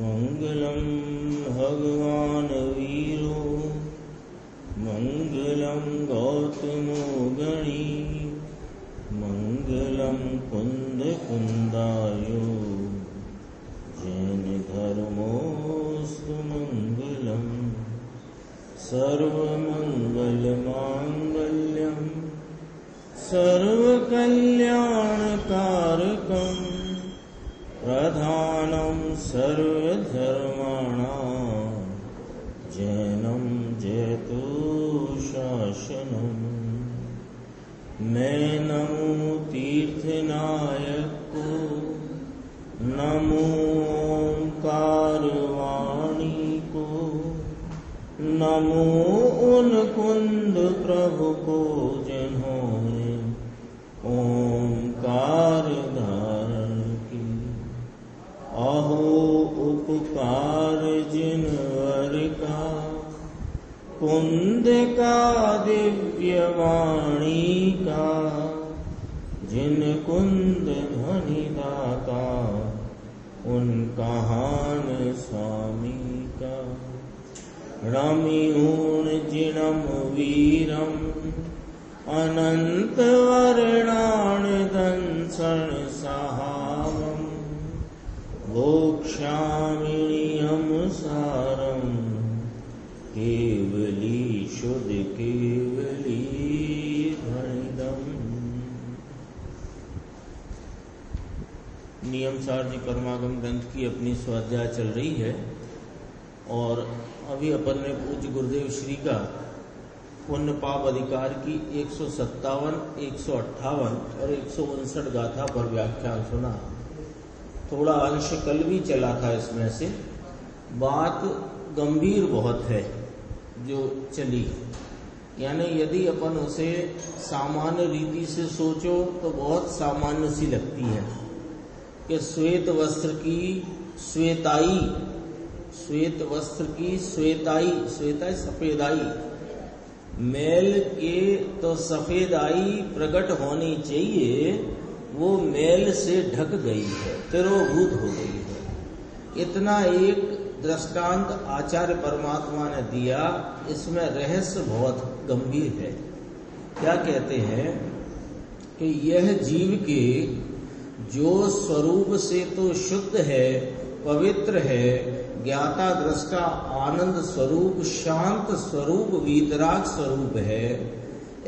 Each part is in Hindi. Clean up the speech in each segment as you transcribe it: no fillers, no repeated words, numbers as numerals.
मंगलम भगवान वीरो मंगलम गौतमो गणी मंगलम कुंद कुंदायो जैन धर्मोस्तु मंगलम सर्वमंगल मांगल्यम सर्वकल्याणकारकम प्रधानम सर्वधर्माणां जैनम जयतु शासनम। मैं नमो तीर्थनायक को, नमो ओंकार वाणी को, नमो उन कुंद प्रभु को जिन्होंने ओंकार धारण की। अहो उपकार जिनवर का, कुंद का दिव्य वाणी का, जिन कुंद ध्वनि दाता उन कहान स्वामी का। रमिऊन जिनम वीरम अनंत वर्णान दंसन सहावम भोक्ष्यामिनियम सारम केवली शुद्ध केवली धनिदम। नियम सार जी परमागम ग्रंथ की अपनी स्वाध्याय चल रही है और अभी अपन ने पूज्य गुरुदेव श्री का पुण्य पाप अधिकार की 157, 158 और 159 गाथा पर व्याख्यान सुना। थोड़ा अंश कल भी चला था, इसमें से बात गंभीर बहुत है जो चली, यानी यदि अपन उसे सामान्य रीति से सोचो तो बहुत सामान्य सी लगती है कि श्वेत वस्त्र की श्वेताई, श्वेत वस्त्र की श्वेताई, श्वेताई सफेदाई, मैल के तो सफेदाई प्रकट होनी चाहिए, वो मैल से ढक गई है, तिरोभूत हो गई है। इतना एक दृष्टांत आचार्य परमात्मा ने दिया, इसमें रहस्य बहुत गंभीर है। क्या कहते हैं कि यह जीव के जो स्वरूप से तो शुद्ध है, पवित्र है, ज्ञाता दृष्टा आनंद स्वरूप, शांत स्वरूप, वीतराग स्वरूप है,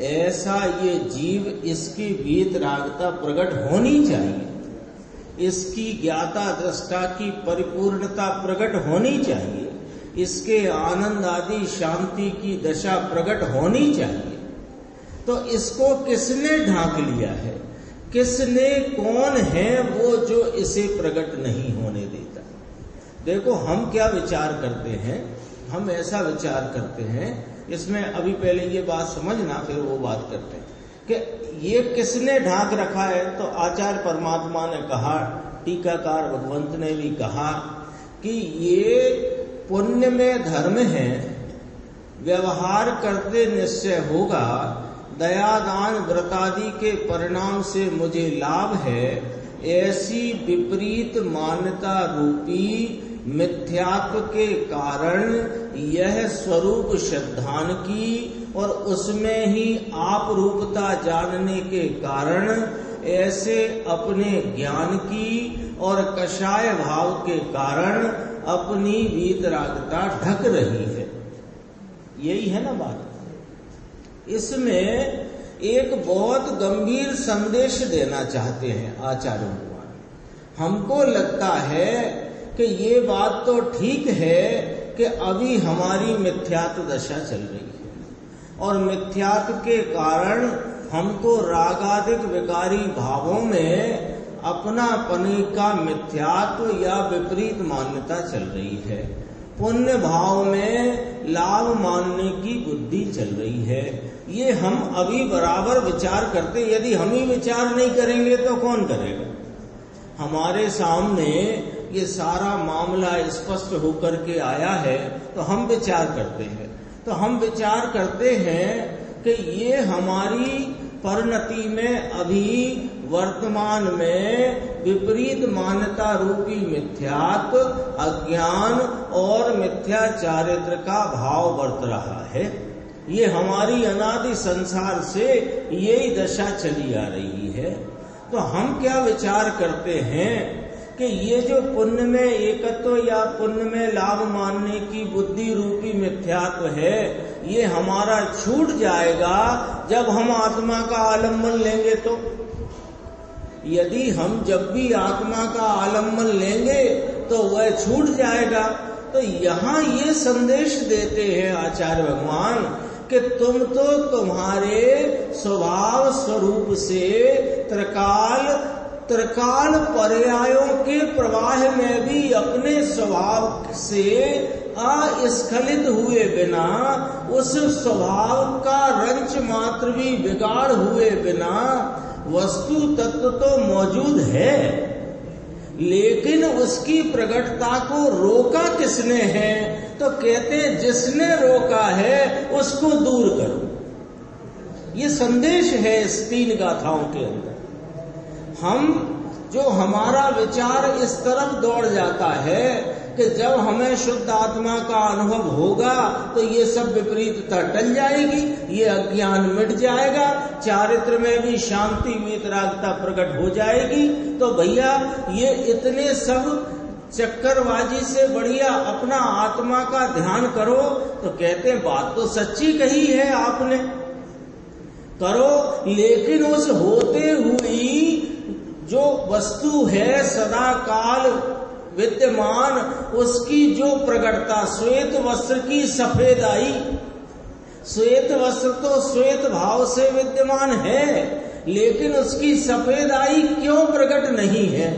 ऐसा ये जीव, इसकी वीतरागता प्रकट होनी चाहिए, इसकी ज्ञाता दृष्टा की परिपूर्णता प्रकट होनी चाहिए, इसके आनंद आदि शांति की दशा प्रकट होनी चाहिए। तो इसको किसने ढांक लिया है? किसने, कौन है वो जो इसे प्रकट नहीं होने देता? देखो हम क्या विचार करते हैं, हम ऐसा विचार करते हैं, इसमें अभी पहले ये बात समझना फिर वो बात करते हैं कि ये किसने ढांक रखा है। तो आचार्य परमात्मा ने कहा, टीकाकार भगवंत ने भी कहा कि ये पुण्य में धर्म है, व्यवहार करते निश्चय होगा, दयादान व्रतादि के परिणाम से मुझे लाभ है, ऐसी विपरीत मान्यता रूपी मिथ्यात्व के कारण यह स्वरूप श्रद्धान की और उसमें ही आप रूपता जानने के कारण ऐसे अपने ज्ञान की और कषाय भाव के कारण अपनी वीतरागता ढक रही है। यही है ना बात। इसमें एक बहुत गंभीर संदेश देना चाहते हैं आचार्य भगवान। हमको लगता है कि ये बात तो ठीक है कि अभी हमारी मिथ्यात्व दशा चल रही है और मिथ्यात्व के कारण हमको रागादिक विकारी भावों में अपना पने का मिथ्यात्व या विपरीत मान्यता चल रही है, पुण्य भाव में लाभ मानने की बुद्धि चल रही है। ये हम अभी बराबर विचार करते, यदि हम ही विचार नहीं करेंगे तो कौन करेगा? हमारे सामने ये सारा मामला स्पष्ट होकर के आया है तो हम विचार करते हैं, तो हम विचार करते हैं कि ये हमारी परिणति में अभी वर्तमान में विपरीत मान्यता रूपी मिथ्यात्व, अज्ञान और मिथ्या चारित्र का भाव बरत रहा है। ये हमारी अनादि संसार से यही दशा चली आ रही है। तो हम क्या विचार करते हैं कि ये जो पुण्य में एकत्व या पुण्य में लाभ मानने की बुद्धि रूपी मिथ्यात्व है, ये हमारा छूट जाएगा जब हम आत्मा का आलम्बन लेंगे। तो यदि हम जब भी आत्मा का आलम्बन लेंगे तो वह छूट जाएगा। तो यहाँ ये संदेश देते हैं आचार्य भगवान कि तुम तो तुम्हारे स्वभाव स्वरूप से त्रिकाल पर्यायों के प्रवाह में भी अपने स्वभाव से अस्खलित हुए बिना, उस स्वभाव का रंच मात्र भी बिगाड़ हुए बिना वस्तु तत्व तो मौजूद है, लेकिन उसकी प्रकटता को रोका किसने है? तो कहते हैं जिसने रोका है उसको दूर करो। ये संदेश है इस 3 गाथाओं के अंदर। हम जो हमारा विचार इस तरफ दौड़ जाता है कि जब हमें शुद्ध आत्मा का अनुभव होगा तो ये सब विपरीतता टल जाएगी, ये अज्ञान मिट जाएगा, चारित्र में भी शांति वीतरागता प्रकट हो जाएगी। तो भैया ये इतने सब चक्करबाजी से बढ़िया अपना आत्मा का ध्यान करो। तो कहते हैं बात तो सच्ची कही है आपने, करो, लेकिन उस होते हुई जो वस्तु है सदा काल विद्यमान, उसकी जो प्रकटता, श्वेत वस्त्र की सफेदाई, श्वेत वस्त्र तो श्वेत भाव से विद्यमान है, लेकिन उसकी सफेदाई क्यों प्रकट नहीं है?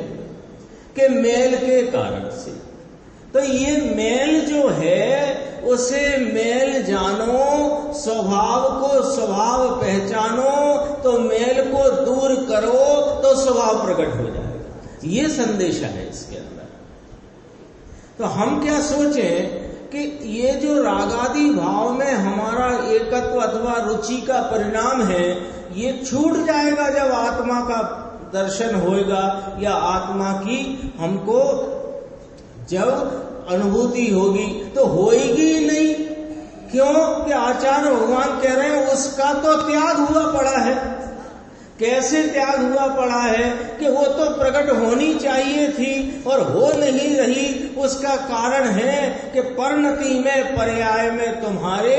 कि मेल के कारण से। तो ये मेल जो है उसे मेल जानो, स्वभाव को स्वभाव पहचानो, तो मेल को दूर करो तो स्वभाव प्रकट हो जाएगा। ये संदेश है इसके अंदर। तो हम क्या सोचें कि ये जो रागादि भाव में हमारा एकत्व अथवा रुचि का परिणाम है, ये छूट जाएगा जब आत्मा का दर्शन होएगा या आत्मा की हमको जब अनुभूति होगी। तो होएगी ही नहीं। क्यों? कि आचार्य भगवान कह रहे हैं उसका तो त्याग हुआ पड़ा है। कैसे त्याग हुआ पड़ा है? कि वो तो प्रकट होनी चाहिए थी और हो नहीं रही। उसका कारण है कि परिणति में पर्याय में तुम्हारे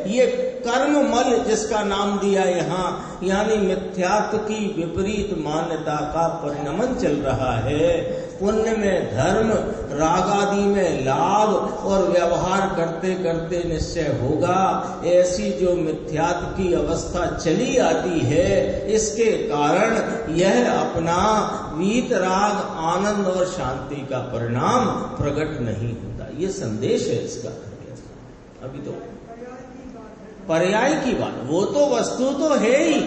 ये कर्म मल, जिसका नाम दिया यहाँ, यानी मिथ्यात्व की विपरीत मान्यता का परिणमन चल रहा है। पुण्य में धर्म, रागादि में लाभ और व्यवहार करते करते निश्चय होगा। ऐसी जो मिथ्यात्व की अवस्था चली आती है, इसके कारण यह अपना वीतराग, आनंद और शांति का परिणाम प्रकट नहीं होता। ये संदेश है इसका। अभी तो पर्याय की बात, वो तो वस्तु तो है ही।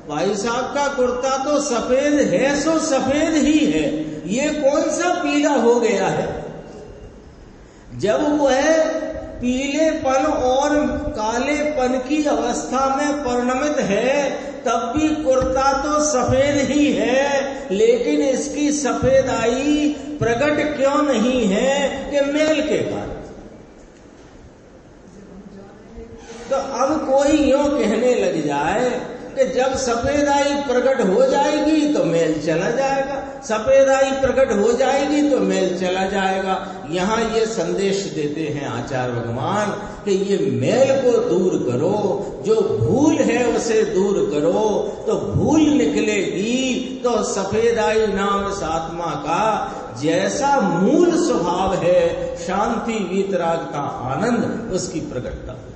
भाई साहब का कुर्ता तो सफेद है, सो सफेद ही है। ये कौन सा पीला हो गया है? जब वह पीलेपन और कालेपन की अवस्था में परिणमित है, तब भी कुर्ता तो सफेद ही है, लेकिन इसकी सफेदाई प्रकट क्यों नहीं है? कि मेल के कारण। तो अब कोई यूं कहने लग जाए कि जब सफेदाई प्रकट हो जाएगी तो मेल चला जाएगा, सफेदाई प्रकट हो जाएगी तो मेल चला जाएगा। यहाँ ये संदेश देते हैं आचार्य भगवान कि ये मेल को दूर करो, जो भूल है उसे दूर करो, तो भूल निकलेगी। तो सफेदाई नाम इस आत्मा का जैसा मूल स्वभाव है, शांति, वीतरागता, आनंद, उसकी प्रकटता हो जाएगी।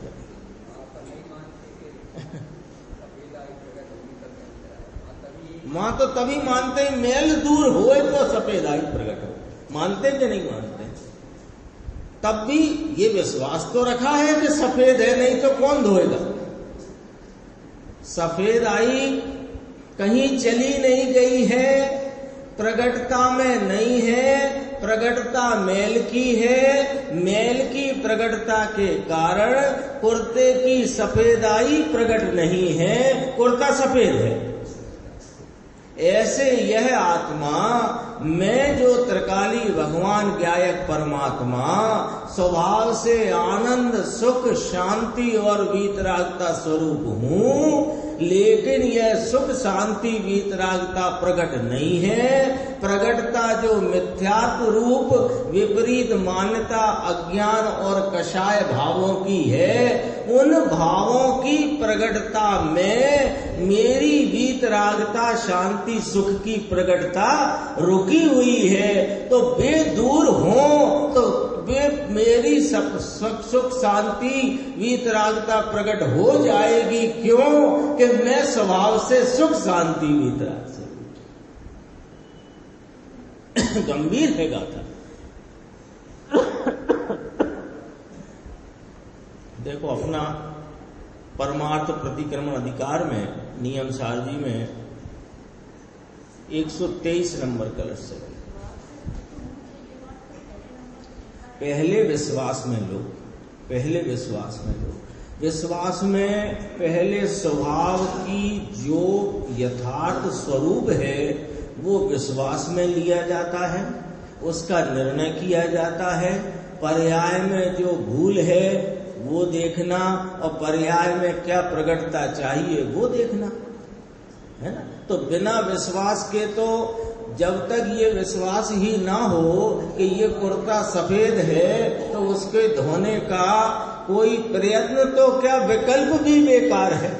मां तो तभी मानते हैं मेल दूर होए तो सफेदाई प्रकट हो। मानते कि नहीं मानते? तब भी ये विश्वास तो रखा है कि सफेद है, नहीं तो कौन धोएगा? सफेदाई कहीं चली नहीं गई है, प्रकटता में नहीं है, प्रगटता मैल की है, मैल की प्रगटता के कारण कुर्ते की सफेदाई प्रकट नहीं है, कुर्ता सफेद है। ऐसे यह आत्मा मैं जो त्रिकाली भगवान ज्ञायक परमात्मा स्वभाव से आनंद सुख शांति और वीतरागता स्वरूप हूँ, लेकिन यह सुख शांति वीतरागता प्रकट नहीं है। प्रकटता जो मिथ्यात्व रूप विपरीत मान्यता अज्ञान और कषाय भावों की है, उन भावों की प्रकटता में मेरी वीतरागता शांति सुख की प्रकटता रुकी हुई है। तो वे दूर हो तो वे मेरी सुख शांति वीतरागता प्रकट हो जाएगी। क्यों? कि मैं स्वभाव से सुख शांति वीतराग से गंभीर है गाथा। देखो अपना परमार्थ प्रतिक्रमण अधिकार में नियम सारजी में 123 नंबर कलश से पहले विश्वास में लो, पहले विश्वास में लो। विश्वास में पहले स्वभाव की जो यथार्थ स्वरूप है वो विश्वास में लिया जाता है, उसका निर्णय किया जाता है। पर्याय में जो भूल है वो देखना और पर्याय में क्या प्रकटता चाहिए वो देखना है ना। तो बिना विश्वास के तो जब तक ये विश्वास ही ना हो कि ये कुर्ता सफेद है तो उसके धोने का कोई प्रयत्न तो क्या विकल्प भी बेकार है।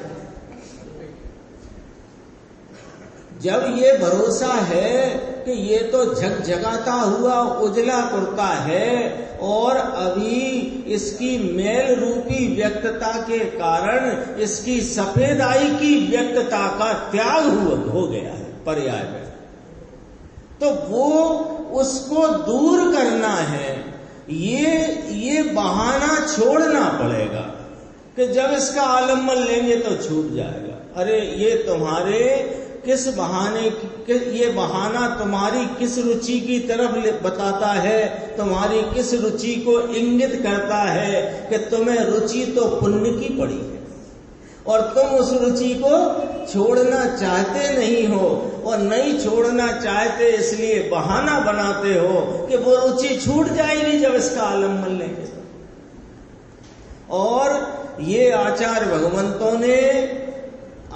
जब ये भरोसा है कि ये तो झकझकाता हुआ उजला कुर्ता है और अभी इसकी मैल रूपी व्यक्तता के कारण इसकी सफेदाई की व्यक्तता का त्याग हो गया है पर्याय में, तो वो उसको दूर करना है। ये बहाना छोड़ना पड़ेगा कि जब इसका आलम्बन लेंगे तो छूट जाएगा। अरे ये तुम्हारे किस बहाने ये बहाना तुम्हारी किस रुचि की तरफ बताता है, तुम्हारी किस रुचि को इंगित करता है कि तुम्हें रुचि तो पुण्य की पड़ी है और तुम उस रुचि को छोड़ना चाहते नहीं हो और नहीं छोड़ना चाहते इसलिए बहाना बनाते हो कि वो रुचि छूट जाएगी जब इसका आलम्बन लेंगे। और ये आचार्य भगवंतों ने,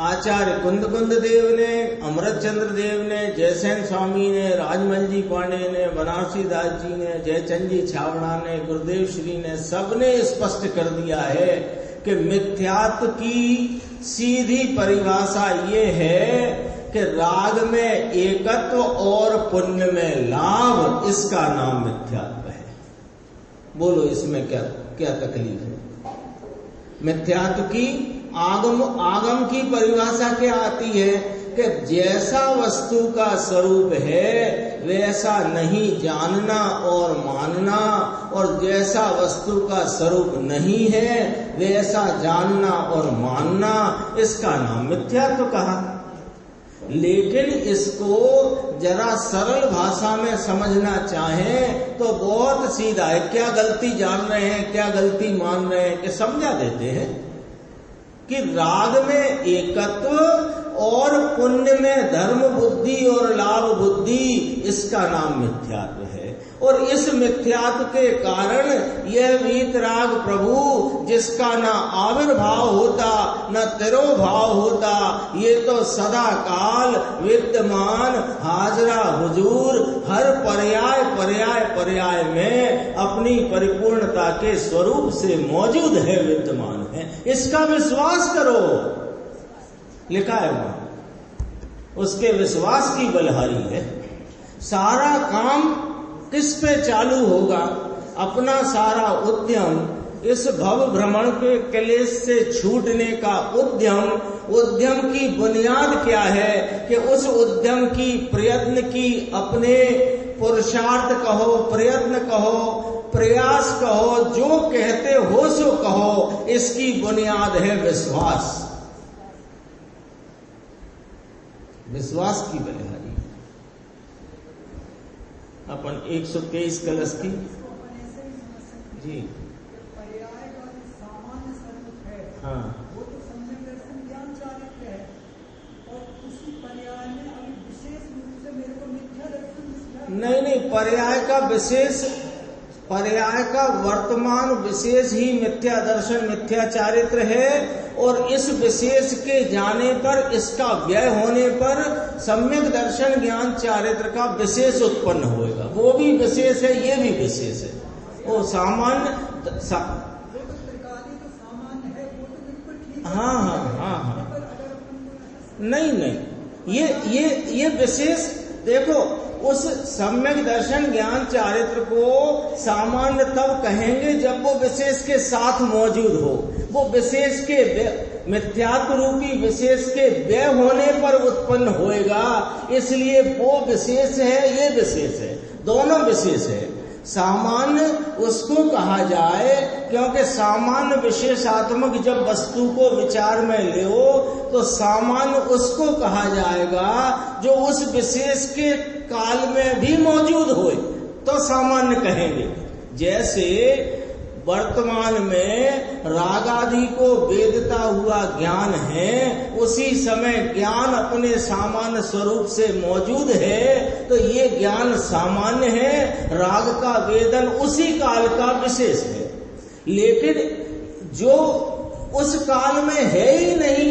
आचार्य कुंद देव ने, अमृत चंद्र देव ने, जयसेन स्वामी ने, राजमल जी पांडे ने, बनारसी दास जी ने, जयचंद जी छावड़ा ने, गुरुदेव श्री ने, सबने स्पष्ट कर दिया है कि मिथ्यात्व की सीधी परिभाषा ये है कि राग में एकत्व और पुण्य में लाभ, इसका नाम मिथ्यात्व है। बोलो इसमें क्या तकलीफ है? मिथ्यात्व की आगम की परिभाषा क्या आती है कि जैसा वस्तु का स्वरूप है वैसा नहीं जानना और मानना, और जैसा वस्तु का स्वरूप नहीं है वैसा जानना और मानना, इसका नाम मिथ्यात्व कहा। लेकिन इसको जरा सरल भाषा में समझना चाहें तो बहुत सीधा है। क्या गलती जान रहे हैं, क्या गलती मान रहे हैं कि समझा देते हैं कि राग में एकत्व और पुण्य में धर्म बुद्धि और लाभ बुद्धि, इसका नाम मिथ्यात्व है। और इस मिथ्यात्व के कारण यह वीतराग प्रभु जिसका न आविर्भाव होता न तिरोभाव होता, ये तो सदा काल विद्यमान हाजरा हुजूर हर पर्याय में अपनी परिपूर्णता के स्वरूप से मौजूद है, विद्यमान है। इसका विश्वास करो, लिखा है वहां। उसके विश्वास की बलहारी है। सारा काम किस पे चालू होगा? अपना सारा उद्यम इस भव भ्रमण के क्लेश से छूटने का उद्यम की बुनियाद क्या है कि उस उद्यम की प्रयत्न की, अपने पुरुषार्थ कहो, प्रयत्न कहो, प्रयास कहो, जो कहते हो सो कहो, इसकी बुनियाद है विश्वास। विश्वास की बलिहारी। अपन 123 कलश की जी पर्याय का जो सामान्य स्वरूप है, हाँ वो तो सम्यक दर्शन ज्ञान चारित्र है, और उसी पर्याय में अभी विशेष रूप से मेरे को मिथ्या दर्शन दिखता है। नहीं, पर्याय का वर्तमान विशेष ही मिथ्या दर्शन मिथ्या चारित्र है, और इस विशेष के जाने पर, इसका व्यय होने पर सम्यक दर्शन ज्ञान चारित्र का विशेष उत्पन्न होएगा। वो भी विशेष है, ये भी विशेष है। वो सामान्य वो तो त्रिकाली तो सामान्य है, वो तो बिल्कुल ठीक है। हाँ। पर अगर अपन को नहीं, ये विशेष देखो, उस सम्यक दर्शन ज्ञान चारित्र को सामान्य तब कहेंगे जब वो विशेष के साथ मौजूद हो। वो विशेष के मिथ्यात्व रूपी विशेष के व्यय होने पर उत्पन्न होएगा, इसलिए वो विशेष है, ये विशेष है, दोनों विशेष है। सामान्य उसको कहा जाए क्योंकि सामान्य विशेषात्मक जब वस्तु को विचार में ले तो सामान्य उसको कहा जाएगा जो उस विशेष के काल में भी मौजूद होए, तो सामान्य कहेंगे। जैसे वर्तमान में राग आदि को वेदता हुआ ज्ञान है, उसी समय ज्ञान अपने सामान्य स्वरूप से मौजूद है, तो ये ज्ञान सामान्य है। राग का वेदन उसी काल का विशेष है, लेकिन जो उस काल में है ही नहीं,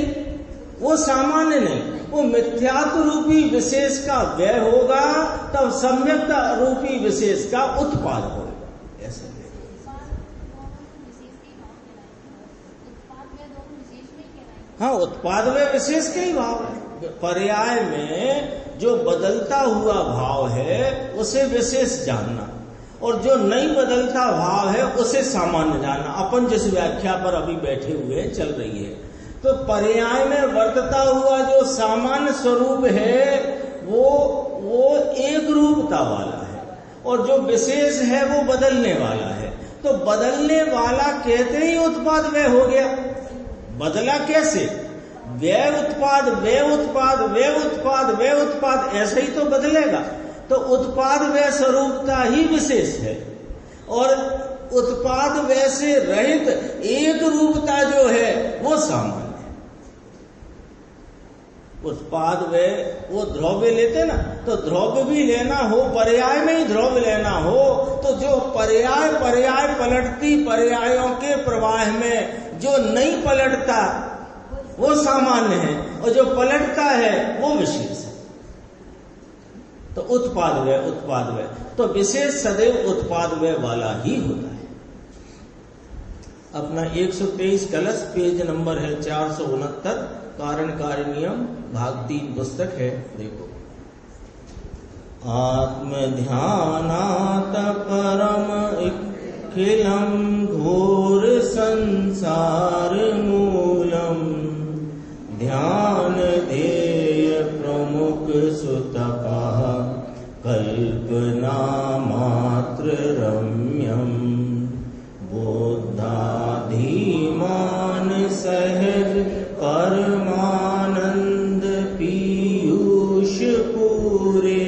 वो सामान्य नहीं, वो मिथ्यात्व रूपी विशेष का व्यय होगा, तब सम्यक्ता रूपी विशेष का उत्पाद होगा। ऐसे हाँ, उत्पाद में विशेष के ही भाव है। पर्याय में जो बदलता हुआ भाव है उसे विशेष जानना, और जो नहीं बदलता भाव है उसे सामान्य जानना। अपन जिस व्याख्या पर अभी बैठे हुए चल रही है, तो पर्याय में वर्तता हुआ जो सामान्य स्वरूप है वो एक रूपता वाला है, और जो विशेष है वो बदलने वाला है। तो बदलने वाला कहते ही उत्पाद व्यय हो गया। बदला कैसे? व्यय उत्पाद, व्यय उत्पाद, व्यय उत्पाद, व्यय उत्पाद, ऐसे ही तो बदलेगा। तो उत्पाद व्यय स्वरूपता ही विशेष है, और उत्पाद व्यय से रहित एक रूपता जो है वो सामान्य है। उत्पाद व्यय वो द्रव्य लेते ना, तो द्रव्य भी लेना हो, पर्याय में ही द्रव्य लेना हो, तो जो पर्याय पलटती पर्यायों के प्रवाह में जो नहीं पलटता वो सामान्य है, और जो पलटता है वो विशेष है। तो उत्पाद व्यय तो विशेष सदैव उत्पाद व्यय वाला ही होता है। अपना 123 कलश पेज नंबर है 469, कारण कार्य नियम भाग 3 पुस्तक है। देखो, आत्म ध्यानात परम अखिलम घोर संसार मूलम, ध्यान ध्येय प्रमुख सुतपः कल्पना मात्र रम्यम, बोधाधीमान सहज परमानंद पीयूष पूरे,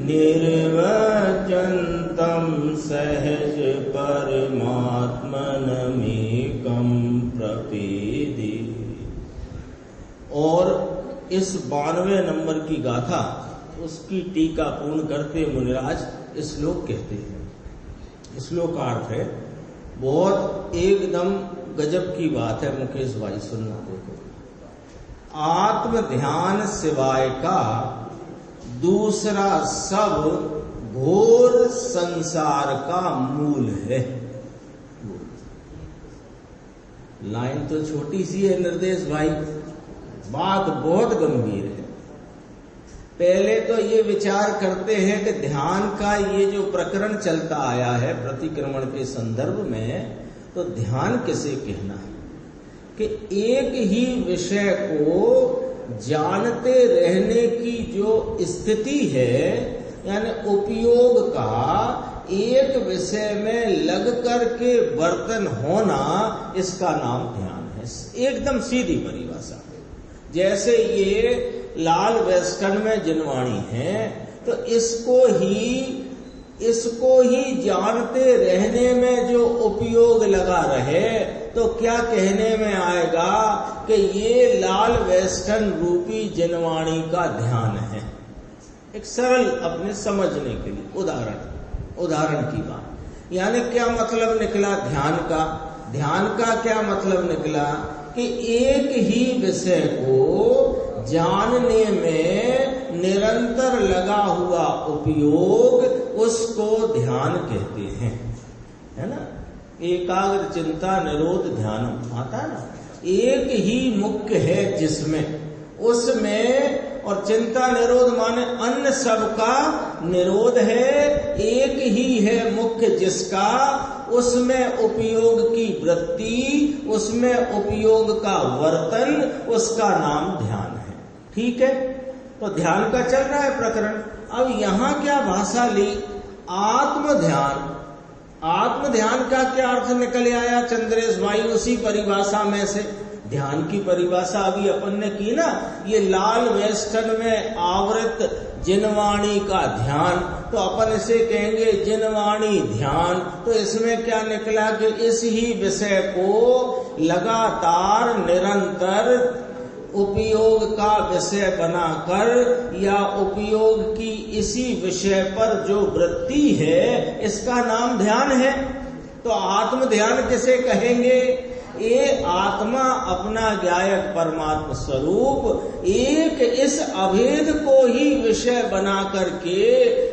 निर्वचंतम सहज परमात्मनमेकं प्रपेदे। और इस 92 नंबर की गाथा उसकी टीका पूर्ण करते मुनिराज श्लोक कहते हैं। श्लोक का अर्थ है, बहुत एकदम गजब की बात है मुकेश भाई, सुनना। देखो, आत्म ध्यान सिवाय का दूसरा सब घोर संसार का मूल है। लाइन तो छोटी सी है निर्देश भाई, बात बहुत गंभीर है। पहले तो ये विचार करते हैं कि ध्यान का ये जो प्रकरण चलता आया है प्रतिक्रमण के संदर्भ में, तो ध्यान किसे कहना है कि एक ही विषय को जानते रहने की जो स्थिति है, यानी उपयोग का एक विषय में लग करके वर्तन होना, इसका नाम ध्यान है। एकदम सीधी परिभाषा। जैसे ये लाल वेस्टर्न में जिनवाणी है, तो इसको ही जानते रहने में जो उपयोग लगा रहे तो क्या कहने में आएगा कि ये लाल वेस्टर्न रूपी जिनवाणी का ध्यान है। एक सरल अपने समझने के लिए उदाहरण की बात, यानी क्या मतलब निकला ध्यान का? ध्यान का क्या मतलब निकला कि एक ही विषय को जानने में निरंतर लगा हुआ उपयोग उसको ध्यान कहते हैं, है ना। एकाग्र चिंता निरोध ध्यान आता है ना, एक ही मुख्य है जिसमें उसमें, और चिंता निरोध माने अन्य सबका निरोध है, एक ही है मुख्य जिसका, उसमें उपयोग की वृत्ति, उसमें उपयोग का वर्तन, उसका नाम ध्यान है। ठीक है, तो ध्यान का चल रहा है प्रकरण। अब यहां क्या भाषा ली? आत्म ध्यान। आत्म ध्यान का क्या अर्थ निकल आया चंद्रेश भाई? उसी परिभाषा में से ध्यान की परिभाषा अभी अपन ने की ना, ये लाल वेस्टर्न में आवृत जिनवाणी का ध्यान, तो अपन इसे कहेंगे जिनवाणी ध्यान। तो इसमें क्या निकला कि इस ही विषय को लगातार निरंतर उपयोग का विषय बनाकर या उपयोग की इसी विषय पर जो वृत्ति है इसका नाम ध्यान है। तो आत्म ध्यान किसे कहेंगे? ये आत्मा अपना ज्ञायक परमात्मा स्वरूप एक इस अभेद को ही विषय बना करके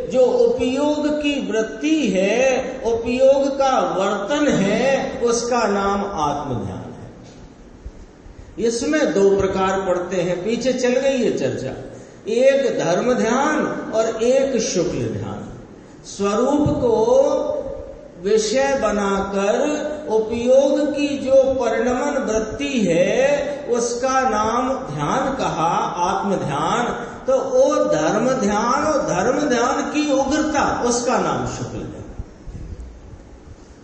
जो उपयोग की वृत्ति है, उपयोग का वर्तन है, उसका नाम आत्म ध्यान है। इसमें दो प्रकार पड़ते हैं, पीछे चल गई है चर्चा, एक धर्म ध्यान और एक शुक्ल ध्यान। स्वरूप को विषय बनाकर उपयोग की जो परिणमन वृत्ति है उसका नाम ध्यान कहा, आत्म ध्यान। तो वो धर्म ध्यान और धर्म ध्यान की उग्रता, उसका नाम शुक्ल ध्यान।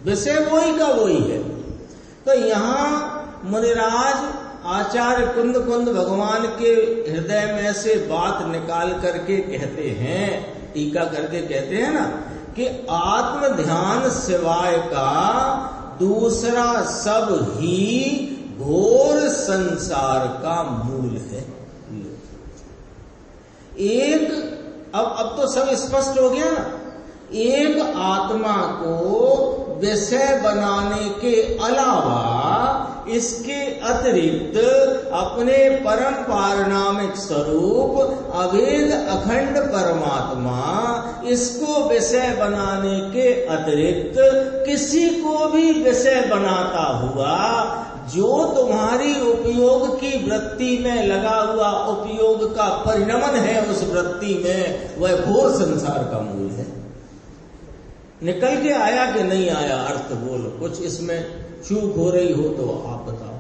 विषय वही का वही है। तो यहाँ मुनिराज आचार्य कुंद भगवान के हृदय में से बात निकाल करके कहते हैं, टीका करके कहते हैं ना कि आत्म ध्यान सिवाय का दूसरा सब ही घोर संसार का मूल है। एक अब तो सब स्पष्ट हो गया ना। एक आत्मा को विषय बनाने के अलावा इसके अतिरिक्त अपने परम पारणामिक स्वरूप अभेद अखंड परमात्मा, इसको विषय बनाने के अतिरिक्त किसी को भी विषय बनाता हुआ जो तुम्हारी उपयोग की वृत्ति में लगा हुआ उपयोग का परिणमन है उस वृत्ति में, वह घोर संसार का मूल है। निकल के आया कि नहीं आया? अर्थ बोलो, कुछ इसमें चूक हो रही हो तो आप बताओ।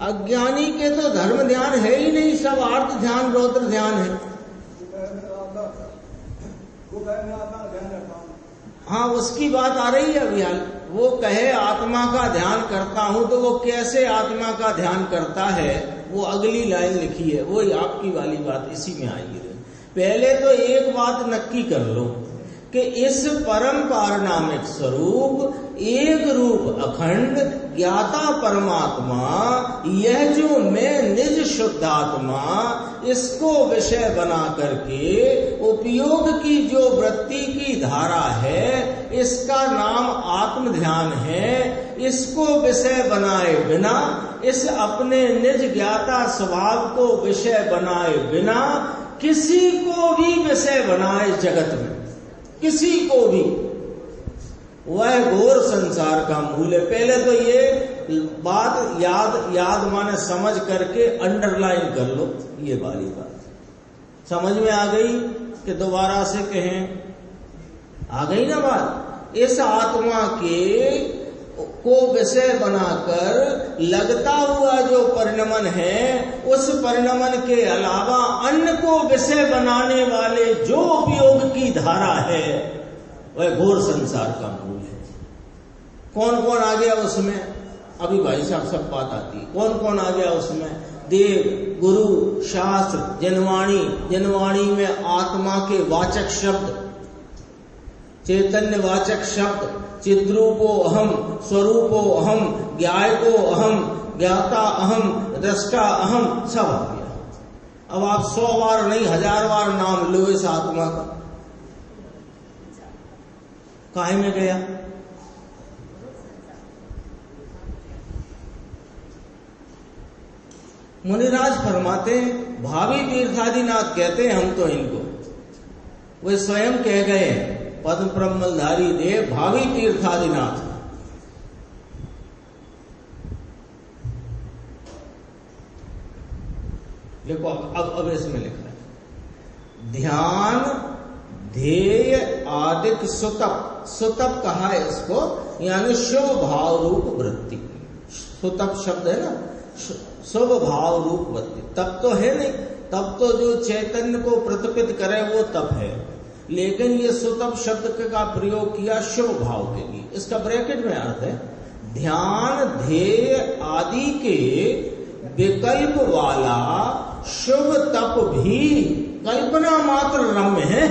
अज्ञानी के तो धर्म ध्यान है ही नहीं, सब अर्थ ध्यान रौद्र ध्यान है। हाँ, उसकी बात आ रही है अभी हाल। वो कहे आत्मा का ध्यान करता हूं, तो वो कैसे आत्मा का ध्यान करता है, वो अगली लाइन लिखी है, वो आपकी वाली बात इसी में आएगी। पहले तो एक बात नक्की कर लो कि इस परम पारणामिक स्वरूप एक रूप अखंड ज्ञाता परमात्मा, यह जो मैं निज शुद्धात्मा, इसको विषय बना करके उपयोग की जो वृत्ति की धारा है, इसका नाम आत्म ध्यान है। इसको विषय बनाए बिना, इस अपने निज ज्ञाता स्वभाव को विषय बनाए बिना किसी को भी विषय बनाए जगत में, किसी को भी, वह घोर संसार का मूल है। पहले तो ये बात याद माने समझ करके अंडरलाइन कर लो, ये वाली बात समझ में आ गई कि दोबारा से कहें? आ गई ना बात। इस आत्मा के को विषय बनाकर लगता हुआ जो परिणमन है, उस परिणमन के अलावा अन्य को विषय बनाने वाले जो उपयोग की धारा है, वह घोर संसार का मूल है। कौन कौन आ गया उसमें? अभी भाई साहब सब बात आती है। कौन कौन आ गया उसमें? देव, गुरु, शास्त्र, जनवाणी, जनवाणी में आत्मा के वाचक शब्द, चैतन्य वाचक शब्द, चिद्रूपो अहम, स्वरूपो अहम, ज्ञायको अहम, ज्ञाता अहम, दृष्टा अहम, सब आ गया। अब आप 100 बार नहीं 1000 बार नाम लो इस आत्मा का, काहे में गया? मुनिराज फरमाते हैं, भावी तीर्थादिनाथ कहते हैं हम तो इनको, वे स्वयं कह गए पद्म ब्रह्मधारी देव भावी तीर्थादिनाथ। देखो अब इसमें लिखा है, ध्यान ध्येय आदिक सुतप, सुतप कहा है इसको, यानी शुभ भाव रूप वृत्ति। सुतप शब्द है ना, शुभ भाव रूप वृत्ति। तप तो है नहीं, तप तो जो चैतन्य को प्रतिपित करे वो तप है, लेकिन ये सुतप शब्द का प्रयोग किया शुभ भाव के लिए। इसका ब्रैकेट में अर्थ है, ध्यान ध्येय आदि के विकल्प वाला शुभ तप भी कल्पना मात्र रम्य है।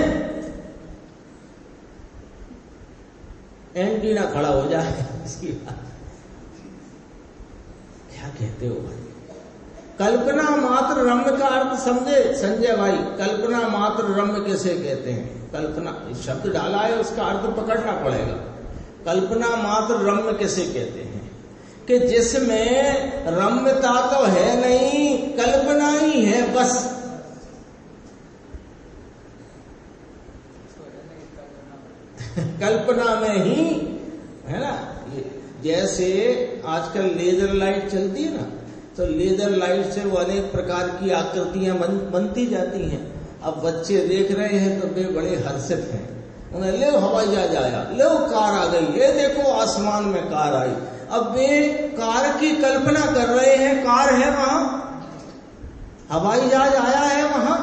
एंटीना खड़ा हो जाए इसकी बात, क्या कहते हो भाई? कल्पना मात्र रम्य का अर्थ समझे संजय भाई, कल्पना मात्र रम्य कैसे कहते हैं? कल्पना शब्द डाला है, उसका अर्थ पकड़ना पड़ेगा। कल्पना मात्र रम्य कैसे कहते हैं? कि जिसमें रम्यता तो है नहीं, कल्पना ही है बस। कल्पना में ही है ना। जैसे आजकल लेजर लाइट चलती है ना, तो लेजर लाइट से वो अनेक प्रकार की आकृतियां बनती जाती हैं। अब बच्चे देख रहे हैं तो वे बड़े हर्षित हैं, उन्हें ले हवाई जहाज आया, ले कार आ गई, ये देखो आसमान में कार आई। अब वे कार की कल्पना कर रहे हैं, कार है वहां, हवाई जहाज आया है वहां,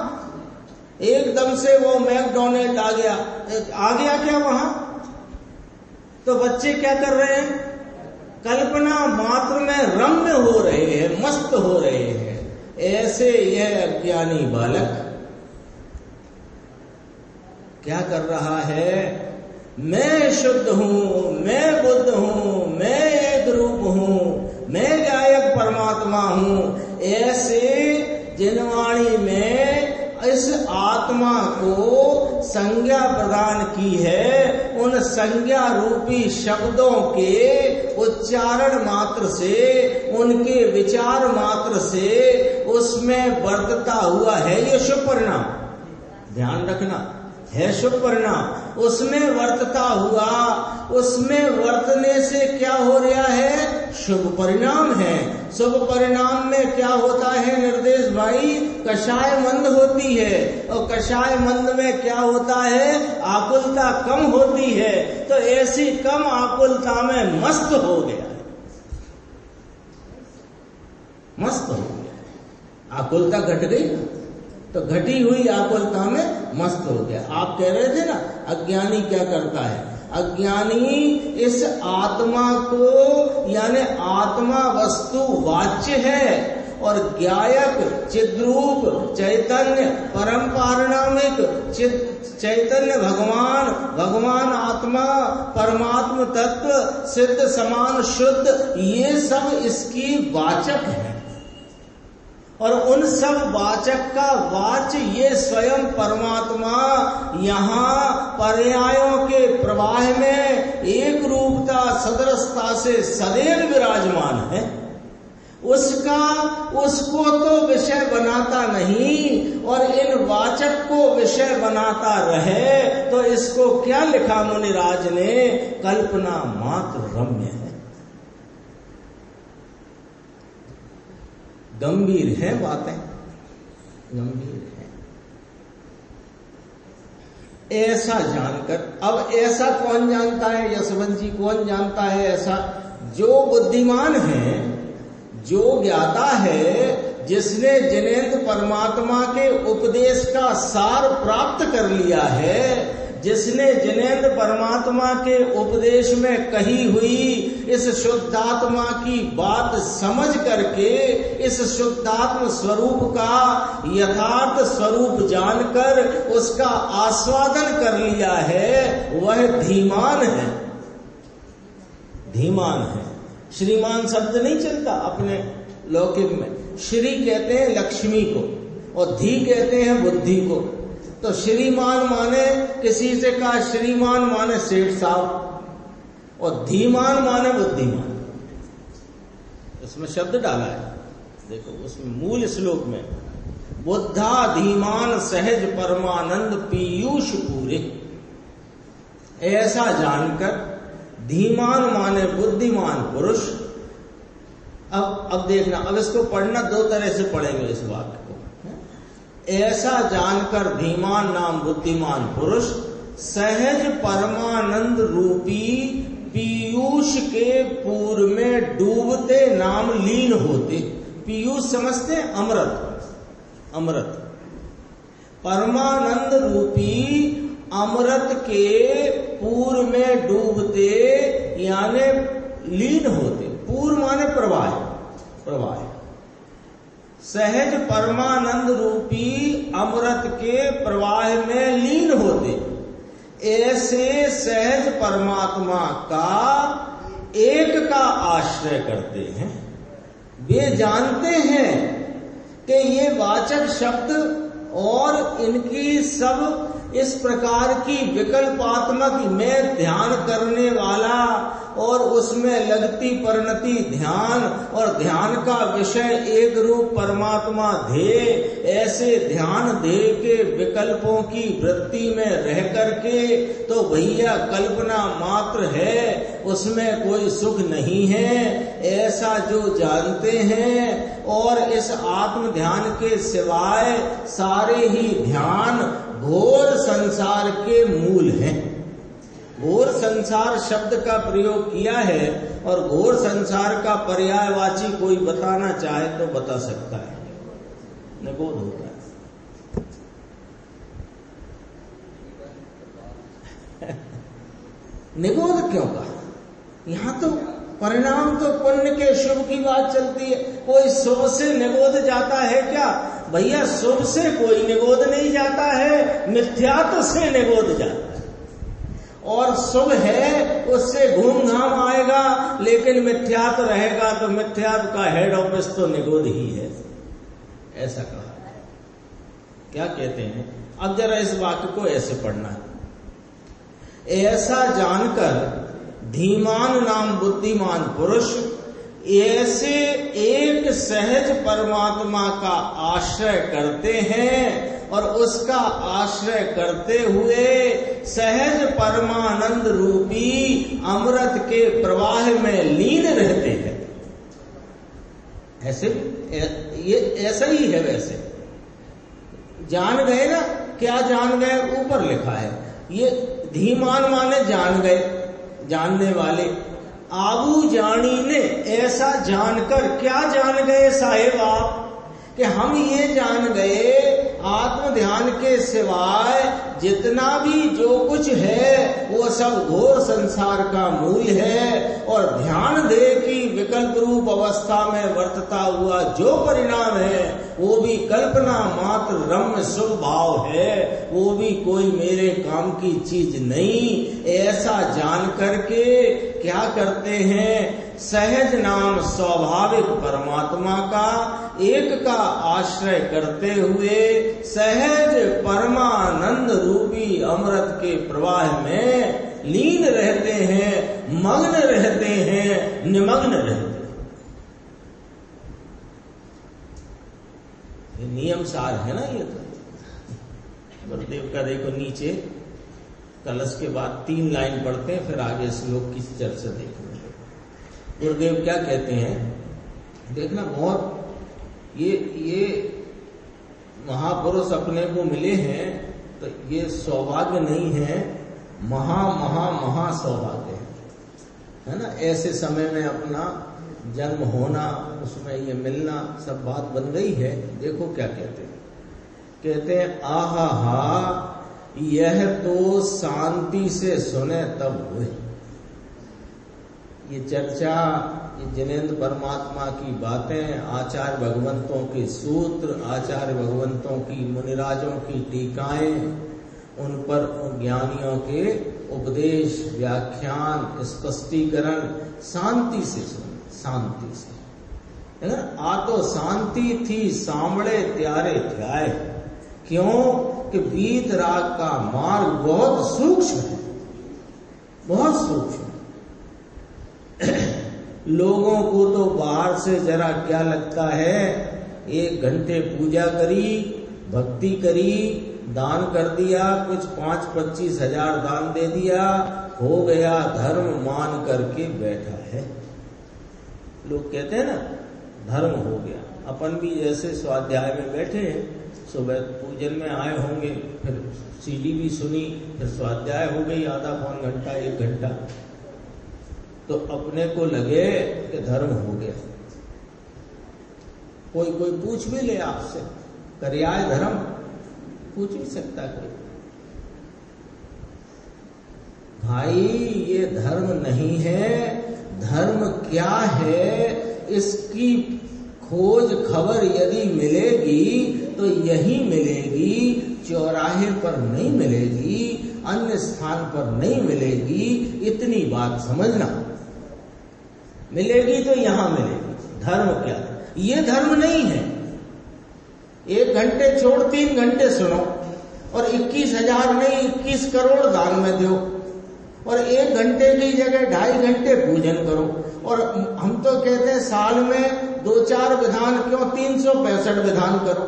एकदम से वो मैकडॉनल्ड आ गया क्या वहां? तो बच्चे क्या कर रहे हैं? कल्पना मात्र में रम्य हो रहे हैं, मस्त हो रहे हैं। ऐसे यह अज्ञानी बालक क्या कर रहा है? मैं शुद्ध हूं, मैं बुद्ध हूं, मैं एक रूप हूं, मैं गायक परमात्मा हूं। ऐसे जिनवाणी में इस आत्मा को संज्ञा प्रदान की है, उन संज्ञा रूपी शब्दों के उच्चारण मात्र से, उनके विचार मात्र से उसमें वर्तता हुआ है ये शुभ परिणाम। ध्यान रखना, है शुभ परिणाम, उसमें वर्तता हुआ, उसमें वर्तने से क्या हो रहा है? शुभ परिणाम है। शुभ परिणाम में क्या होता है निर्देश भाई? कषाय मंद होती है, और कषाय मंद में क्या होता है? आकुलता कम होती है। तो ऐसी कम आकुलता में मस्त हो गया है, मस्त हो गया है। आकुलता घट गई ना, तो घटी हुई आकुलता में मस्त हो गया। आप कह रहे थे ना अज्ञानी क्या करता है? अज्ञानी इस आत्मा को, यानी आत्मा वस्तु वाच्य है, और ज्ञायक चिद्रूप चैतन्य परम पारिणामिक चैतन्य भगवान आत्मा परमात्म तत्व सिद्ध समान शुद्ध, ये सब इसकी वाचक है। और उन सब वाचक का वाच्य ये स्वयं परमात्मा यहाँ पर्यायों के प्रवाह में एक रूपता सदृशता से सदैव विराजमान है। उसको तो विषय बनाता नहीं, और इन वाचक को विषय बनाता रहे, तो इसको क्या लिखा मुनिराज ने? कल्पना मात्र रम्य है। गंभीर है बातें, गंभीर है। ऐसा जानकर, अब ऐसा कौन जानता है यशवंत जी? कौन जानता है ऐसा? जो बुद्धिमान है, जो ज्ञाता है, जिसने जिनेंद्र परमात्मा के उपदेश का सार प्राप्त कर लिया है, जिसने जिनेंद्र परमात्मा के उपदेश में कही हुई इस शुद्धात्मा की बात समझ करके इस शुद्धात्म स्वरूप का यथार्थ स्वरूप जानकर उसका आस्वादन कर लिया है, वह धीमान है। धीमान है। श्रीमान शब्द नहीं चलता अपने लौकिक में। श्री कहते हैं लक्ष्मी को और धी कहते हैं बुद्धि को। तो श्रीमान माने किसी से कहा श्रीमान माने सेठ साहब और धीमान माने बुद्धिमान। इसमें शब्द डाला है, देखो उसमें मूल श्लोक में बुद्धा धीमान सहज परमानंद पीयूष पूरे। ऐसा जानकर धीमान माने बुद्धिमान पुरुष। अब देखना, अब इसको पढ़ना दो तरह से पढ़ेंगे इस वाक्य को। ऐसा जानकर धीमान नाम बुद्धिमान पुरुष सहज परमानंद रूपी पीयूष के पूर में डूबते नाम लीन होते। पीयूष समझते हैं? अमृत। अमृत परमानंद रूपी अमृत के पूर में डूबते यानी लीन होते। पूर माने प्रवाह। प्रवाह सहज परमानंद रूपी अमृत के प्रवाह में लीन होते। ऐसे सहज परमात्मा का एक का आश्रय करते हैं। वे जानते हैं कि ये वाचक शब्द और इनकी सब इस प्रकार की विकल्पात्मक में ध्यान करने वाला और उसमें लगती परिणति ध्यान और ध्यान का विषय एक रूप परमात्मा ध्येय, ऐसे ध्यान ध्येय के विकल्पों की वृत्ति में रह करके तो भैया कल्पना मात्र है, उसमें कोई सुख नहीं है, ऐसा जो जानते हैं। और इस आत्म ध्यान के सिवाय सारे ही ध्यान घोर संसार के मूल हैं। घोर संसार शब्द का प्रयोग किया है और घोर संसार का पर्यायवाची कोई बताना चाहे तो बता सकता है। निगोध होता है। निगोध क्यों कहा? यहां तो परिणाम तो पुण्य के शुभ की बात चलती है। कोई शुभ से निगोध जाता है क्या? भैया शुभ से कोई निगोध नहीं जाता है, मिथ्यात्व से निगोध जाता है। और शुभ है उससे घूम घाम आएगा, लेकिन मिथ्यात्व रहेगा तो मिथ्यात्व का हेड ऑफिस तो निगोध ही है, ऐसा कहा। क्या कहते हैं? अब जरा इस वाक्य को ऐसे पढ़ना है। ऐसा जानकर धीमान नाम बुद्धिमान पुरुष ऐसे एक सहज परमात्मा का आश्रय करते हैं और उसका आश्रय करते हुए सहज परमानंद रूपी अमृत के प्रवाह में लीन रहते हैं। ऐसे ये ऐसा ही है। वैसे जान गए ना? क्या जान गए? ऊपर लिखा है ये धीमान माने जान गए, जानने वाले। आबू जानी ने ऐसा जानकर क्या जान गए साहेब आप? कि हम ये जान गए आत्म ध्यान के सिवाय जितना भी जो कुछ है वो सब घोर संसार का मूल है, और ध्यान दे की विकल्प रूप अवस्था में वर्तता हुआ जो परिणाम है वो भी कल्पना मात्र रम्य शुभ भाव है, वो भी कोई मेरे काम की चीज नहीं। ऐसा जान करके क्या करते हैं? सहज नाम स्वाभाविक परमात्मा का एक का आश्रय करते हुए सहज परमानंद रूपी अमृत के प्रवाह में लीन रहते हैं, मग्न रहते हैं, निमग्न रहते हैं। ये नियम सार है ना। ये तो गुरुदेव का देखो नीचे कलश के बाद 3 लाइन पढ़ते हैं, फिर आगे श्लोक की चर्चा देखेंगे। गुरुदेव क्या कहते हैं देखना। बहुत ये महापुरुष अपने को मिले हैं तो ये सौभाग्य नहीं है, महा सौभाग्य है ना। ऐसे समय में अपना जन्म होना, उसमें ये मिलना, सब बात बन गई है। देखो क्या कहते हैं। कहते हैं आहा हा यह तो शांति से सुने तब हुए। ये चर्चा, ये जिनेंद्र परमात्मा की बातें, आचार्य भगवंतों के सूत्र, आचार्य भगवंतों की, मुनिराजों की टीकाएं, उन पर ज्ञानियों के उपदेश, व्याख्यान, स्पष्टीकरण शांति से सुने, शांति से। आ तो शांति थी सांवड़े त्यारे ध्याय। क्यों कि वीत राग का मार्ग बहुत सूक्ष्म है, बहुत सूक्ष्म। लोगों को तो बाहर से जरा क्या लगता है, 1 घंटे पूजा करी, भक्ति करी, दान कर दिया, कुछ 5-25 हजार दान दे दिया, हो गया, धर्म मान करके बैठा है। लोग कहते हैं ना, धर्म हो गया। अपन भी जैसे स्वाध्याय में बैठे हैं, सुबह पूजन में आए होंगे, फिर सीडी भी सुनी, फिर स्वाध्याय हो गई, आधा पौन घंटा 1 घंटा, तो अपने को लगे कि धर्म हो गया। कोई पूछ भी ले आपसे, करियाए धर्म, पूछ भी सकता कोई। भाई ये धर्म नहीं है। धर्म क्या है इसकी खोज खबर यदि मिलेगी तो यही मिलेगी, चौराहे पर नहीं मिलेगी, अन्य स्थान पर नहीं मिलेगी। इतनी बात समझना, मिलेगी तो यहां मिलेगी। धर्म क्या है? ये धर्म नहीं है 1 घंटे छोड़ 3 घंटे सुनो और 21,000 नहीं 21 करोड़ दान में दो, और 1 घंटे की जगह 2.5 घंटे पूजन करो। और हम तो कहते हैं साल में 2-4 विधान, क्यों 365 विधान करो।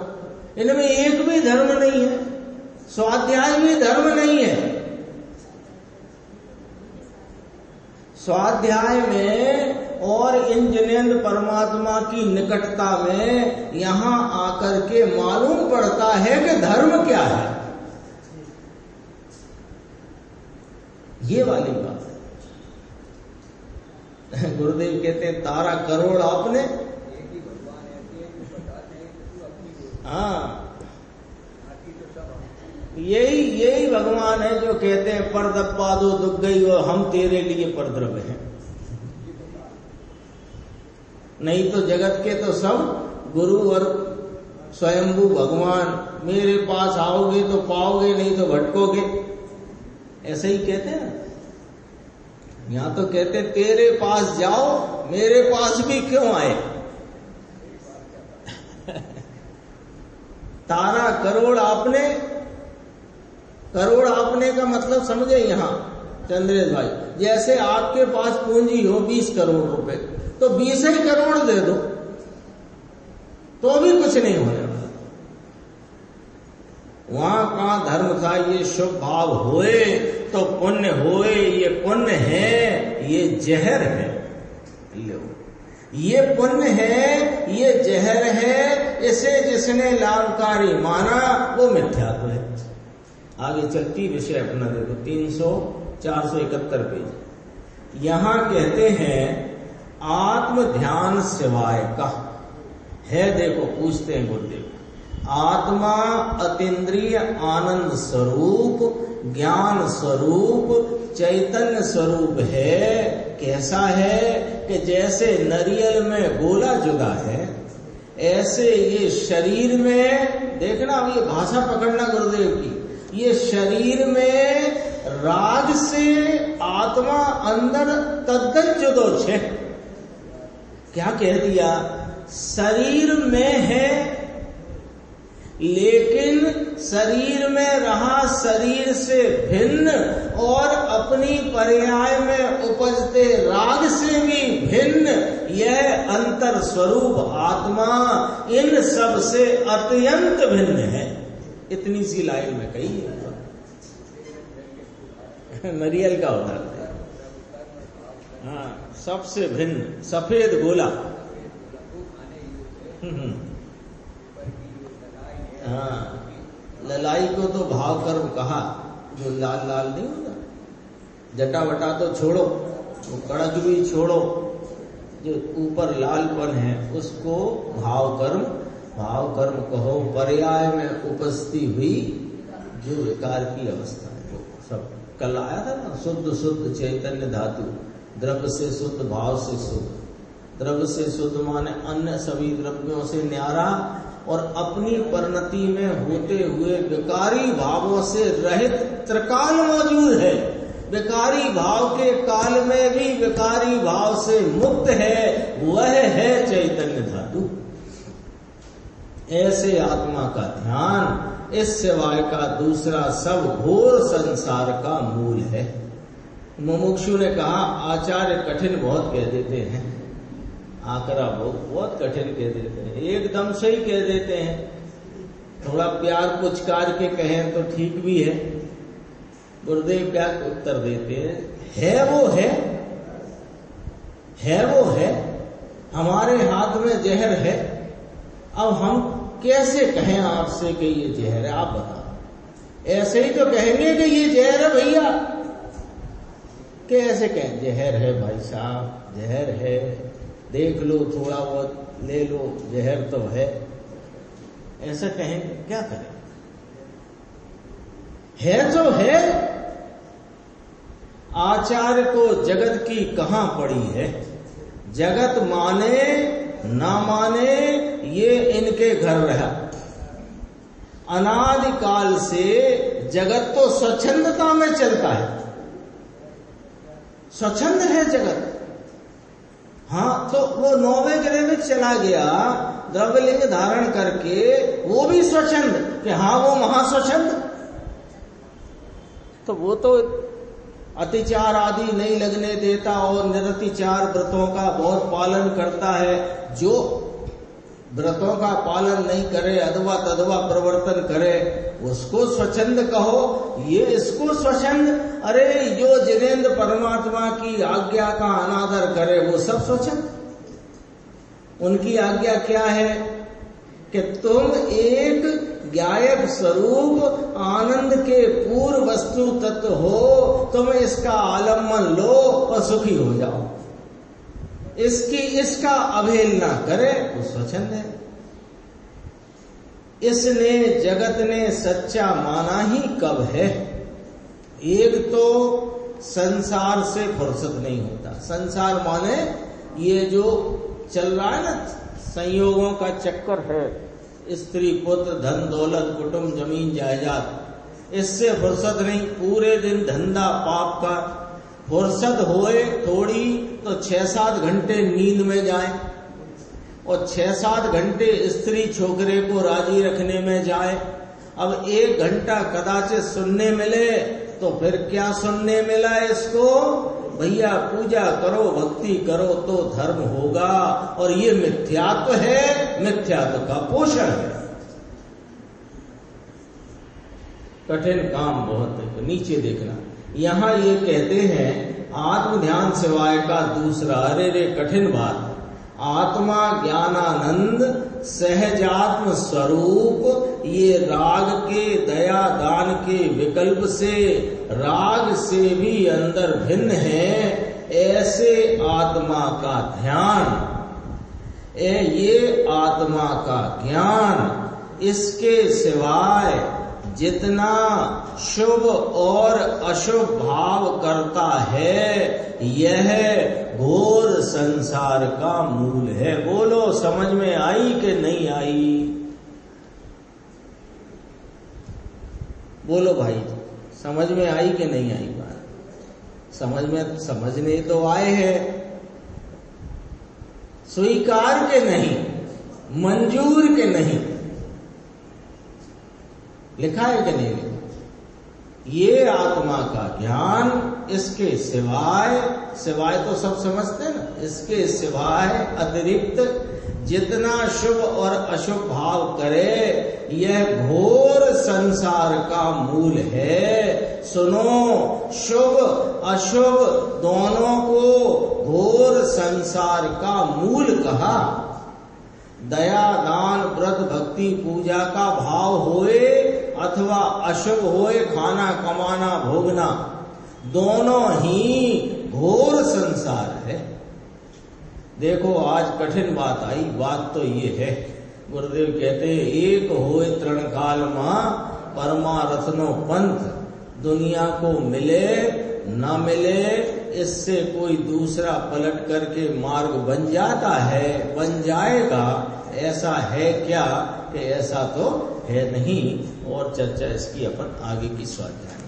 इनमें एक भी धर्म नहीं है, स्वाध्याय भी धर्म नहीं है। स्वाध्याय में और इन जिनेंद्र परमात्मा की निकटता में यहां आकर के मालूम पड़ता है कि धर्म क्या है। ये वाली बात है। गुरुदेव कहते हैं तारा करोड़ आपने, हाँ यही भगवान है जो कहते हैं परदप्पा दो दुख गई और हम तेरे लिए परद्रव्य हैं। नहीं तो जगत के तो सब गुरु और स्वयंभू भगवान, मेरे पास आओगे तो पाओगे, नहीं तो भटकोगे, ऐसे ही कहते हैं। यहां तो कहते तेरे पास जाओ, मेरे पास भी क्यों आए। तारा करोड़ आपने, करोड़ आपने का मतलब समझे यहां चंद्रेश भाई। जैसे आपके पास पूंजी हो 20 करोड़ रुपए, तो 20 ही करोड़ दे दो तो भी कुछ नहीं होने वाला। वहां का धर्म था ये शुभ भाव होए तो पुण्य होए, ये पुण्य है, ये जहर है। ये पुण्य है, ये जहर है, इसे जिसने लाभकारी माना वो मिथ्यात्व है। आगे चलती विषय अपना देखो 471 पेज। यहां कहते हैं आत्म ध्यान सिवाय का है। देखो पूछते हैं गुरुदेव, आत्मा अतीन्द्रिय आनंद स्वरूप, ज्ञान स्वरूप, चैतन्य स्वरूप है। कैसा है कि जैसे नारियल में गोला जुदा है, ऐसे ये शरीर में, देखना अब ये भाषा पकड़ना गुरुदेव की, ये शरीर में राग से आत्मा अंदर तद्दन जुदो छे। क्या कह दिया? शरीर में है लेकिन शरीर में रहा शरीर से भिन्न और अपनी पर्याय में उपजते राग से भी भिन्न, यह अंतर स्वरूप आत्मा इन सब से अत्यंत भिन्न है। इतनी सी लाइन में कही है। नारियल का उदाहरण, हाँ सबसे भिन्न सफेद गोला। हाँ ललाई को तो भाव कर्म कहा, जो लाल लाल नहीं होता, जटा वटा तो छोड़ो, वो कड़क भी छोड़ो, जो ऊपर लालपन है उसको भाव कर्म कहो। पर्याय में उपस्थिति हुई जो विकार की अवस्था है वो सब कल आया था ना। शुद्ध शुद्ध चैतन्य धातु, द्रव्य से शुद्ध, भाव से शुद्ध। द्रव्य से शुद्ध माने अन्य सभी द्रव्यों से न्यारा और अपनी परिणति में होते हुए विकारी भावों से रहित त्रिकाल मौजूद है। विकारी भाव के काल में भी विकारी भाव से मुक्त है, वह है चैतन्य धातु। ऐसे आत्मा का ध्यान इस सिवाय का दूसरा सब घोर संसार का मूल है। मुमुक्षु ने कहा आचार्य कठिन बहुत कह देते हैं, आकरा बहुत कठिन कह देते हैं, एकदम से ही कह देते हैं। थोड़ा प्यार पुचकार के कहें तो ठीक भी है। गुरुदेव क्या उत्तर देते हैं, है वो है, हमारे हाथ में जहर है। अब हम कैसे कहें आपसे कि ये जहर है, आप बताओ। ऐसे ही तो कहेंगे कि ये जहर है भैया, कैसे कहें जहर है भाई साहब, जहर है, देख लो, थोड़ा बहुत ले लो, जहर तो है। ऐसा कहेंगे, क्या करें? है तो है। आचार्य को जगत की कहां पड़ी है? जगत माने ना माने ये इनके घर रहा। अनादिकाल से जगत तो स्वच्छंदता में चलता है, स्वच्छंद है जगत। हाँ, तो वो 9वें ग्रह में चला गया द्रव्यलिंग धारण करके, वो भी स्वच्छंद कि हाँ वो महास्वच्छंद। तो वो तो अतिचार आदि नहीं लगने देता और निरतिचार व्रतों का बहुत पालन करता है। जो व्रतों का पालन नहीं करे, अथवा तदवा प्रवर्तन करे, उसको स्वच्छंद कहो, ये इसको स्वच्छंद। अरे जो जिनेंद्र परमात्मा की आज्ञा का अनादर करे वो सब स्वच्छंद। उनकी आज्ञा क्या है कि तुम एक ज्ञायक स्वरूप आनंद के पूर्व वस्तु तत्व हो, तुम इसका आलम्बन लो और सुखी हो जाओ। इसका अवहेलना करे वो स्वच्छंद है। इसने जगत ने सच्चा माना ही कब है? एक तो संसार से फुर्सत नहीं होता। संसार माने ये जो चल रहा है ना, संयोगों का चक्कर है, स्त्री पुत्र धन दौलत कुटुंब जमीन जायदाद, इससे फुर्सत नहीं। पूरे दिन धंधा पाप का, फुर्सत होए थोड़ी तो 6-7 घंटे नींद में जाए और 6-7 घंटे स्त्री छोकरे को राजी रखने में जाए। अब 1 घंटा कदाचित सुनने मिले तो फिर क्या सुनने मिला इसको? भैया पूजा करो, भक्ति करो तो धर्म होगा। और ये मिथ्यात्व है, मिथ्यात्व का पोषण है। कठिन काम बहुत है। नीचे देखना, यहां ये कहते हैं आत्म ध्यान सिवाय का दूसरा। अरे रे कठिन बात। आत्मा ज्ञानानंद सहजात्म स्वरूप, ये राग के दया दान के विकल्प से, राग से भी अंदर भिन्न है। ऐसे आत्मा का ध्यान, ये आत्मा का ज्ञान, इसके सिवाय जितना शुभ और अशुभ भाव करता है, यह घोर संसार का मूल है। बोलो समझ में आई कि नहीं आई? बोलो भाई, समझ में आई कि नहीं आई बात? समझने तो आए हैं, स्वीकार के नहीं, मंजूर के नहीं। लिखा है कि नहीं लिखा? ये आत्मा का ज्ञान, इसके सिवाय तो सब समझते हैं ना, इसके सिवाय अतिरिक्त जितना शुभ और अशुभ भाव करे, यह घोर संसार का मूल है। सुनो, शुभ अशुभ दोनों को घोर संसार का मूल कहा। दया दान व्रत भक्ति पूजा का भाव होए अथवा अशुभ होए, खाना कमाना भोगना, दोनों ही घोर संसार है। देखो आज कठिन बात आई। बात तो ये है, गुरुदेव कहते एक होए तृण काल मां परमारथनो पंथ, दुनिया को मिले ना मिले इससे कोई दूसरा पलट करके मार्ग बन जाता है, बन जाएगा, ऐसा है क्या कि ऐसा तो है नहीं। और चर्चा इसकी अपन आगे की स्वाध्याय